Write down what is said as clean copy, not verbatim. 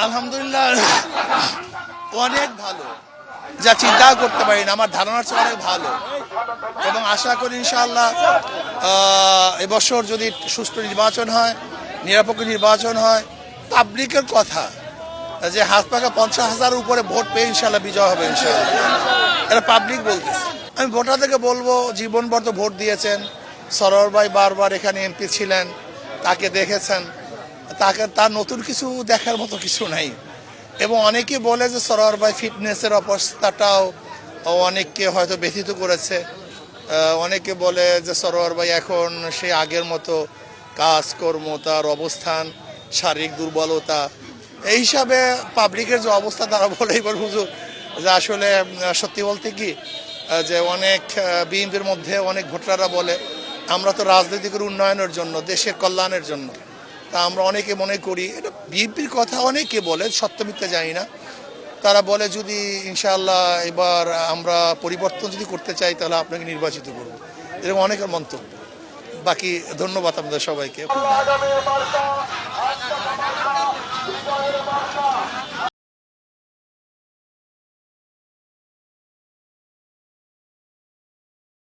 আলহামদুলিল্লাহ অনেক ভালো, যা চিন্তা করতে পারি না। আমার ধারণার চেয়ে অনেক ভালো এবং আশা করি ইনশাআল্লাহ এবছর যদি সুষ্ঠু নির্বাচন হয়, নিরপেক্ষ নির্বাচন হয়, পাবলিকের কথা যে হাত পাকা 50,000 উপরে ভোট পেয়ে ইনশাআল্লাহ বিজয় হবে ইনশাআল্লাহ, এটা পাবলিক বলতেছে। আমি ভোটারদেরকে বলবো, জীবনভর তো ভোট দিয়েছেন, সরোয়ার ভাই বারবার এখানে এমপি ছিলেন, তাকে দেখেছেন, তার নতুন কিছু দেখার মতো কিছু নাই। এবং অনেকে বলে যে সরোয়ার ভাই ফিটনেসের অবস্থাটাও অনেককে হয়তো ব্যথিত করেছে। অনেকে বলে যে সরোয়ার ভাই এখন সে আগের মতো কাজকর্ম, তার অবস্থান, শারীরিক দুর্বলতা, এই হিসাবে পাবলিকের যে অবস্থা তারা বলে এবার হুজুর যে আসলে সত্যি বলতে কি যে অনেক বিএনপির মধ্যে অনেক ভোটাররা বলে আমরা তো রাজনৈতিক উন্নয়নের জন্য, দেশের কল্যাণের জন্য, তা আমরা অনেকে মনে করি এটা বিএনপির কথা অনেকে বলে, সত্য মিথ্যা জানি না। তারা বলে যদি ইনশাআল্লাহ এবার আমরা পরিবর্তন যদি করতে চাই তাহলে আপনাকে নির্বাচিত করব, এরকম অনেকের মন্তব্য। বাকি ধন্যবাদ আপনাদের সবাইকে।